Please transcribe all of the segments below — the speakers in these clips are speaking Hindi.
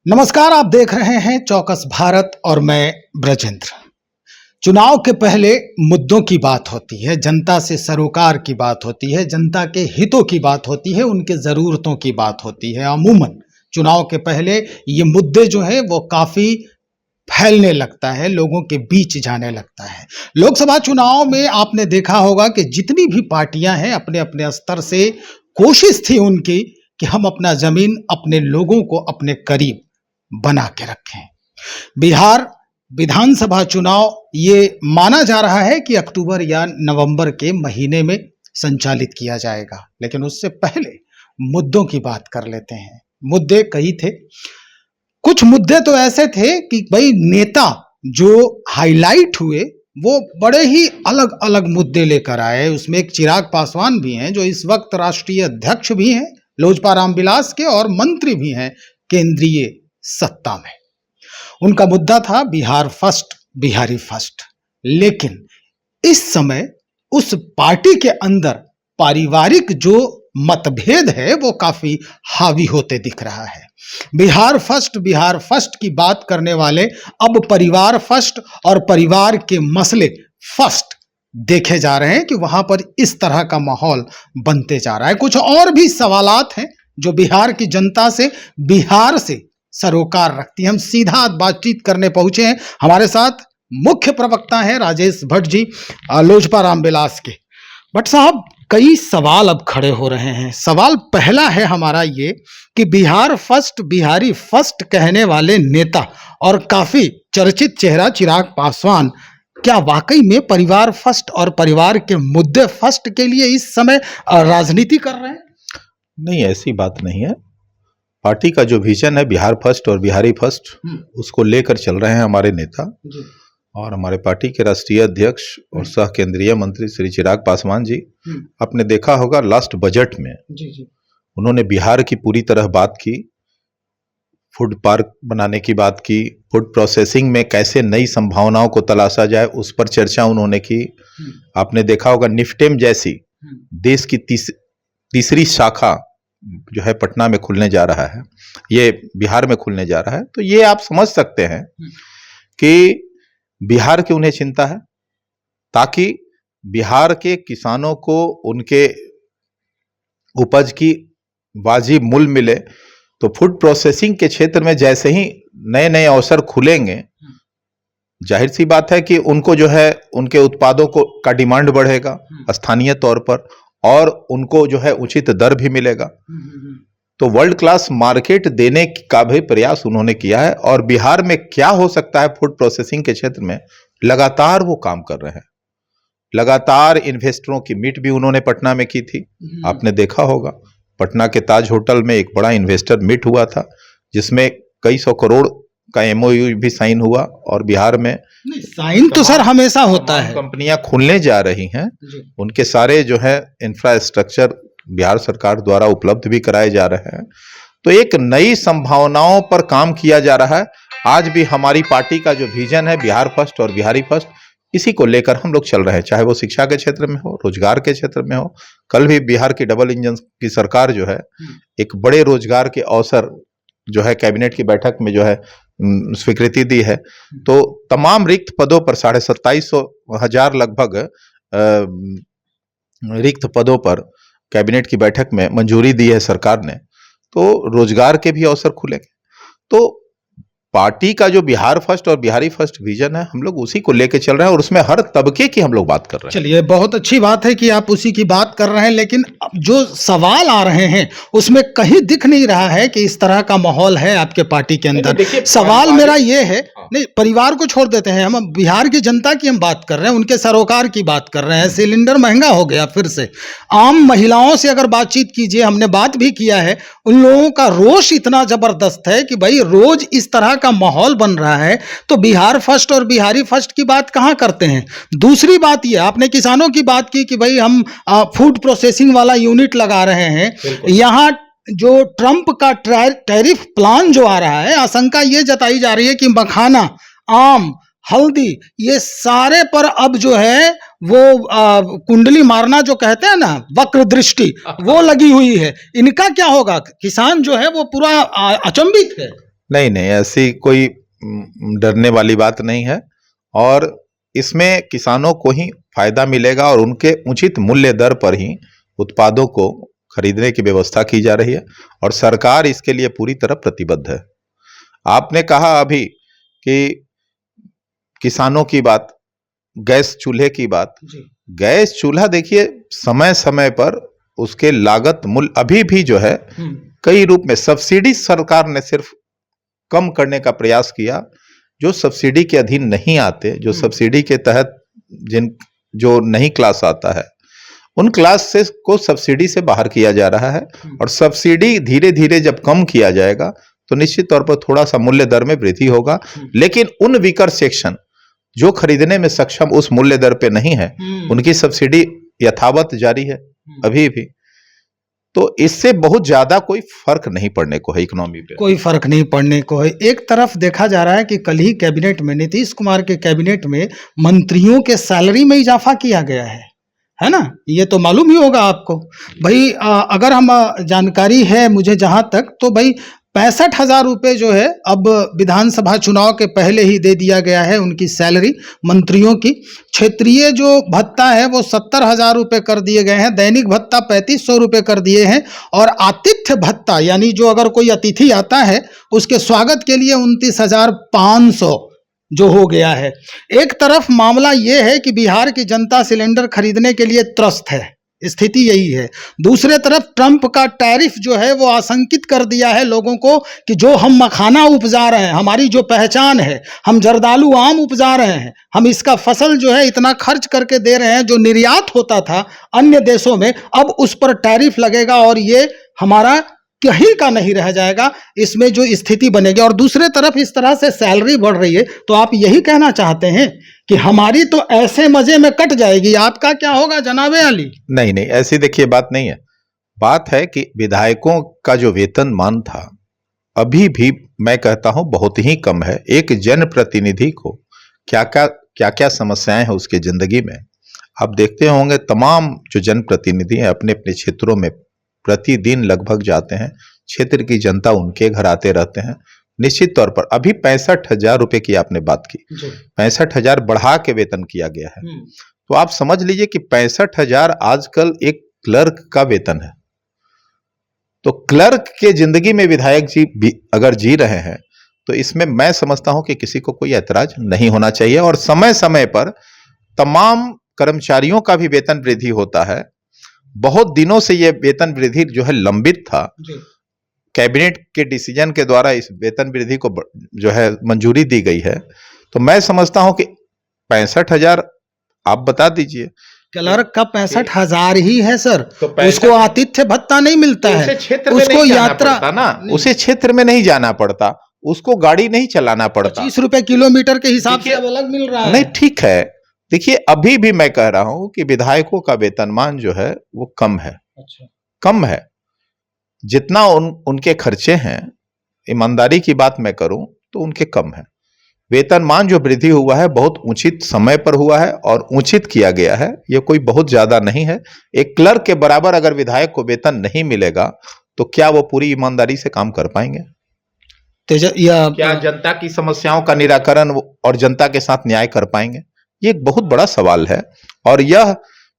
नमस्कार, आप देख रहे हैं चौकस भारत और मैं ब्रजेंद्र। चुनाव के पहले मुद्दों की बात होती है, जनता से सरोकार की बात होती है, जनता के हितों की बात होती है, उनके ज़रूरतों की बात होती है। अमूमन चुनाव के पहले ये मुद्दे जो है वो काफ़ी फैलने लगता है, लोगों के बीच जाने लगता है। लोकसभा चुनाव में आपने देखा होगा कि जितनी भी पार्टियां हैं अपने अपने स्तर से कोशिश थी उनकी कि हम अपना ज़मीन अपने लोगों को अपने करीब बना के रखें। बिहार विधानसभा चुनाव ये माना जा रहा है कि अक्टूबर या नवंबर के महीने में संचालित किया जाएगा, लेकिन उससे पहले मुद्दों की बात कर लेते हैं। मुद्दे कई थे। कुछ मुद्दे तो ऐसे थे कि भाई नेता जो हाईलाइट हुए वो बड़े ही अलग अलग मुद्दे लेकर आए। उसमें एक चिराग पासवान भी हैं जो इस वक्त राष्ट्रीय अध्यक्ष भी हैं लोजपा रामविलास के और मंत्री भी हैं केंद्रीय सत्ता में। उनका मुद्दा था बिहार फर्स्ट, बिहारी फर्स्ट। लेकिन इस समय उस पार्टी के अंदर पारिवारिक जो मतभेद है वो काफी हावी होते दिख रहा है। बिहार फर्स्ट की बात करने वाले अब परिवार फर्स्ट और परिवार के मसले फर्स्ट देखे जा रहे हैं कि वहां पर इस तरह का माहौल बनते जा रहा है। कुछ और भी सवालात हैं जो बिहार की जनता से, बिहार से सरोकार रखती है। हम सीधा बातचीत करने पहुंचे हैं। हमारे साथ मुख्य प्रवक्ता हैं राजेश भट्ट जी, लोजपा रामविलास के। भट्ट साहब, कई सवाल अब खड़े हो रहे हैं। सवाल पहला है हमारा ये कि बिहार फर्स्ट, बिहारी फर्स्ट कहने वाले नेता और काफी चर्चित चेहरा चिराग पासवान क्या वाकई में परिवार फर्स्ट और परिवार के मुद्दे फर्स्ट के लिए इस समय राजनीति कर रहे हैं? नहीं, ऐसी बात नहीं है। पार्टी का जो विजन है बिहार फर्स्ट और बिहारी फर्स्ट, उसको लेकर चल रहे हैं हमारे नेता और हमारे पार्टी के राष्ट्रीय अध्यक्ष और सह केंद्रीय मंत्री श्री चिराग पासवान जी। आपने देखा होगा लास्ट बजट में उन्होंने बिहार की पूरी तरह बात की, फूड पार्क बनाने की बात की, फूड प्रोसेसिंग में कैसे नई संभावनाओं को तलाशा जाए उस पर चर्चा उन्होंने की। आपने देखा होगा निफ्टेम जैसी देश की तीसरी शाखा जो है पटना में खुलने जा रहा है, ये बिहार में खुलने जा रहा है। तो ये आप समझ सकते हैं कि बिहार की उन्हें चिंता है ताकि बिहार के किसानों को उनके उपज की वाजिब मूल्य मिले। तो फूड प्रोसेसिंग के क्षेत्र में जैसे ही नए नए अवसर खुलेंगे, जाहिर सी बात है कि उनको जो है उनके उत्पादों को का डिमांड बढ़ेगा स्थानीय तौर पर और उनको जो है उचित दर भी मिलेगा। तो वर्ल्ड क्लास मार्केट देने का भी प्रयास उन्होंने किया है और बिहार में क्या हो सकता है फूड प्रोसेसिंग के क्षेत्र में लगातार वो काम कर रहे हैं। लगातार इन्वेस्टरों की मीट भी उन्होंने पटना में की थी। आपने देखा होगा पटना के ताज होटल में एक बड़ा इन्वेस्टर मीट हुआ था जिसमें कई सौ करोड़ का एमओयू भी साइन हुआ और बिहार में साइन तो सर हमेशा होता है। कंपनियां खुलने जा रही हैं, उनके सारे जो है इंफ्रास्ट्रक्चर बिहार सरकार द्वारा उपलब्ध भी कराए जा रहे हैं। तो एक नई संभावनाओं पर काम किया जा रहा है। आज भी हमारी पार्टी का जो विजन है बिहार फर्स्ट और बिहारी फर्स्ट, इसी को लेकर हम लोग चल रहे हैं, चाहे वो शिक्षा के क्षेत्र में हो, रोजगार के क्षेत्र में हो। कल भी बिहार की डबल इंजन की सरकार जो है एक बड़े रोजगार के अवसर जो है कैबिनेट की बैठक में जो है स्वीकृति दी है। तो तमाम रिक्त पदों पर 27,500 लगभग रिक्त पदों पर कैबिनेट की बैठक में मंजूरी दी है सरकार ने। तो रोजगार के भी अवसर खुलेंगे। तो पार्टी का जो बिहार फर्स्ट और बिहारी फर्स्ट विजन है हम लोग उसी को लेकर चल रहे हैं और उसमें हर तबके की हम लोग बात कर रहे हैं। चलिए, बहुत अच्छी बात है कि आप उसी की बात कर रहे हैं, लेकिन जो सवाल आ रहे हैं उसमें कहीं दिख नहीं रहा है कि इस तरह का माहौल है आपके पार्टी के अंदर। सवाल मेरा ये है, नहीं परिवार को छोड़ देते हैं, हम बिहार की जनता की हम बात कर रहे हैं, उनके सरोकार की बात कर रहे हैं। सिलेंडर महंगा हो गया फिर से। आम महिलाओं से अगर बातचीत कीजिए, हमने बात भी किया है, उन लोगों का रोष इतना जबरदस्त है कि भाई रोज इस तरह का माहौल बन रहा है तो बिहार फर्स्ट और बिहारी फर्स्ट की बात कहां करते हैं। दूसरी बात ये, आपने किसानों की बात की कि भाई हम फूड प्रोसेसिंग वाला यूनिट लगा रहे हैं। यहां जो ट्रंप का टैरिफ प्लान जो आ रहा है, आशंका ये जताई जा रही है कि मखाना, आम, हल्दी, ये सारे पर अब जो है वो कुंडली मारना जो कहते हैं ना, वक्र दृष्टि, वो लगी हुई है। इनका क्या होगा? किसान जो है वो पूरा अचंभित है। नहीं नहीं, ऐसी कोई डरने वाली बात नहीं है। और इसमें किसानों को ही फायदा मिलेगा और उनके उचित मूल्य दर पर ही उत्पादों को खरीदने की व्यवस्था की जा रही है और सरकार इसके लिए पूरी तरह प्रतिबद्ध है। आपने कहा अभी कि किसानों की बात, गैस चूल्हे की बात। गैस चूल्हा देखिए, समय समय पर उसके लागत मूल्य अभी भी जो है कई रूप में सब्सिडी सरकार ने सिर्फ कम करने का प्रयास किया। जो सब्सिडी के अधीन नहीं आते, जो सब्सिडी के तहत जो नहीं क्लास आता है, उन क्लास से को सब्सिडी से बाहर किया जा रहा है। और सब्सिडी धीरे धीरे जब कम किया जाएगा तो निश्चित तौर पर थोड़ा सा मूल्य दर में वृद्धि होगा। लेकिन उन वीकर सेक्शन जो खरीदने में सक्षम उस मूल्य दर पे नहीं है, उनकी सब्सिडी यथावत जारी है अभी भी। तो इससे बहुत ज्यादा कोई फर्क नहीं पड़ने को है, इकोनॉमी पे कोई फर्क नहीं पड़ने को है। एक तरफ देखा जा रहा है कि कल ही कैबिनेट में, नीतीश कुमार के कैबिनेट में मंत्रियों के सैलरी में इजाफा किया गया है ना? ये तो मालूम ही होगा आपको भाई। अगर हम जानकारी है मुझे जहां तक, तो भाई 65,000 रुपये जो है अब विधानसभा चुनाव के पहले ही दे दिया गया है उनकी सैलरी मंत्रियों की। क्षेत्रीय जो भत्ता है वो 70,000 रुपये कर दिए गए हैं, दैनिक भत्ता 3500 रुपये कर दिए हैं, और आतिथ्य भत्ता यानी जो अगर कोई अतिथि आता है उसके स्वागत के लिए 29,500 जो हो गया है। एक तरफ मामला ये है कि बिहार की जनता सिलेंडर खरीदने के लिए त्रस्त है, स्थिति यही है। दूसरे तरफ ट्रंप का टैरिफ जो है वो आशंकित कर दिया है लोगों को कि जो हम मखाना उपजा रहे हैं, हमारी जो पहचान है, हम जर्दालू आम उपजा रहे हैं, हम इसका फसल जो है इतना खर्च करके दे रहे हैं जो निर्यात होता था अन्य देशों में, अब उस पर टैरिफ लगेगा और ये हमारा कहीं का नहीं रह जाएगा। इसमें जो स्थिति बनेगी, और दूसरे तरफ इस तरह से सैलरी बढ़ रही है, तो आप यही कहना चाहते हैं कि हमारी तो ऐसे मजे में कट जाएगी, आपका क्या होगा जनाबे अली? नहीं नहीं, ऐसी देखिए बात नहीं है। बात है कि विधायकों का जो वेतनमान था अभी भी मैं कहता हूं बहुत ही कम है। एक जनप्रतिनिधि को क्या क्या समस्याएं हैं उसकी जिंदगी में, आप देखते होंगे। तमाम जो जनप्रतिनिधि हैं अपने अपने क्षेत्रों में प्रतिदिन लगभग जाते हैं, क्षेत्र की जनता उनके घर आते रहते हैं। निश्चित तौर पर अभी 65,000 रुपए की आपने बात की, 65,000 बढ़ा के वेतन किया गया है। तो आप समझ लीजिए कि 65,000 आजकल एक क्लर्क का वेतन है। तो क्लर्क के जिंदगी में विधायक जी भी अगर जी रहे हैं तो इसमें मैं समझता हूं कि किसी को कोई ऐतराज नहीं होना चाहिए। और समय समय पर तमाम कर्मचारियों का भी वेतन वृद्धि होता है। बहुत दिनों से यह वेतन वृद्धि जो है लंबित था। कैबिनेट के डिसीजन के द्वारा इस वेतन वृद्धि को जो है मंजूरी दी गई है। तो मैं समझता हूं कि 65,000 आप बता दीजिए। क्लर्क का 65,000 ही है सर, तो उसको आतिथ्य भत्ता नहीं मिलता है, उसको यात्रा ना, उसे क्षेत्र में नहीं जाना पड़ता, उसको गाड़ी नहीं चलाना पड़ता। 25 रुपए किलोमीटर के हिसाब से अलग मिल रहा है। नहीं ठीक है, देखिए अभी भी मैं कह रहा हूं कि विधायकों का वेतनमान जो है वो कम है। अच्छा। कम है। जितना उनके खर्चे हैं, ईमानदारी की बात मैं करूं तो उनके कम है। वेतनमान जो वृद्धि हुआ है बहुत उचित समय पर हुआ है और उचित किया गया है, ये कोई बहुत ज्यादा नहीं है। एक क्लर्क के बराबर अगर विधायक को वेतन नहीं मिलेगा तो क्या वो पूरी ईमानदारी से काम कर पाएंगे? क्या जनता की समस्याओं का निराकरण और जनता के साथ न्याय कर पाएंगे? ये एक बहुत बड़ा सवाल है और यह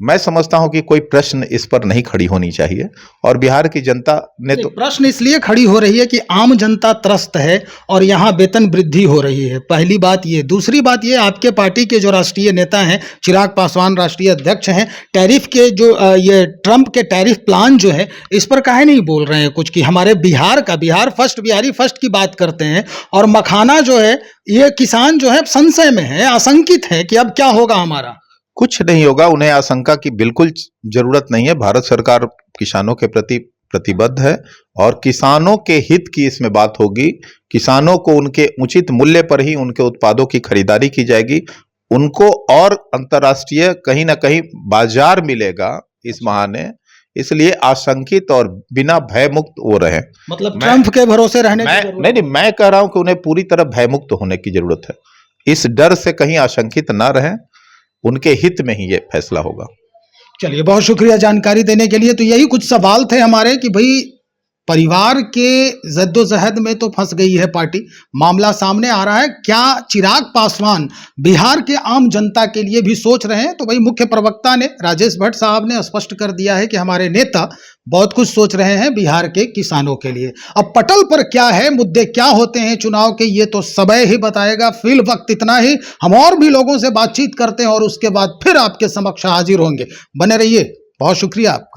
मैं समझता हूं कि कोई प्रश्न इस पर नहीं खड़ी होनी चाहिए। और बिहार की जनता ने तो प्रश्न इसलिए खड़ी हो रही है कि आम जनता त्रस्त है और यहाँ वेतन वृद्धि हो रही है, पहली बात ये। दूसरी बात ये, आपके पार्टी के जो राष्ट्रीय नेता हैं चिराग पासवान राष्ट्रीय अध्यक्ष हैं, टैरिफ के जो ये ट्रंप के टैरिफ प्लान जो है इस पर काहे नहीं बोल रहे हैं कुछ, कि हमारे बिहार का, बिहार फर्स्ट, बिहारी फर्स्ट की बात करते हैं। और मखाना जो है ये किसान जो है संशय में है, आशंकित है कि अब क्या होगा हमारा। कुछ नहीं होगा, उन्हें आशंका की बिल्कुल जरूरत नहीं है। भारत सरकार किसानों के प्रति प्रतिबद्ध है और किसानों के हित की इसमें बात होगी। किसानों को उनके उचित मूल्य पर ही उनके उत्पादों की खरीदारी की जाएगी, उनको और अंतर्राष्ट्रीय कहीं ना कहीं बाजार मिलेगा इस बहाने। इसलिए आशंकित और बिना भय मुक्त हो रहे। मतलब ट्रंप के भरोसे रहने की जरूरत नहीं, मैं कह रहा हूं कि उन्हें पूरी तरह भयमुक्त होने की जरूरत है। इस डर से कहीं आशंकित ना रहें, उनके हित में ही ये फैसला होगा। चलिए, बहुत शुक्रिया जानकारी देने के लिए। तो यही कुछ सवाल थे हमारे कि भाई परिवार के जद्दोजहद में तो फंस गई है पार्टी। मामला सामने आ रहा है, क्या चिराग पासवान बिहार के आम जनता के लिए भी सोच रहे हैं? तो भाई मुख्य प्रवक्ता ने, राजेश भट्ट साहब ने स्पष्ट कर दिया है कि हमारे नेता बहुत कुछ सोच रहे हैं बिहार के किसानों के लिए। अब पटल पर क्या है, मुद्दे क्या होते हैं चुनाव के, ये तो समय ही बताएगा। फिल वक्त इतना ही, हम और भी लोगों से बातचीत करते हैं और उसके बाद फिर आपके समक्ष हाजिर होंगे। बने रहिए, बहुत शुक्रिया आपका।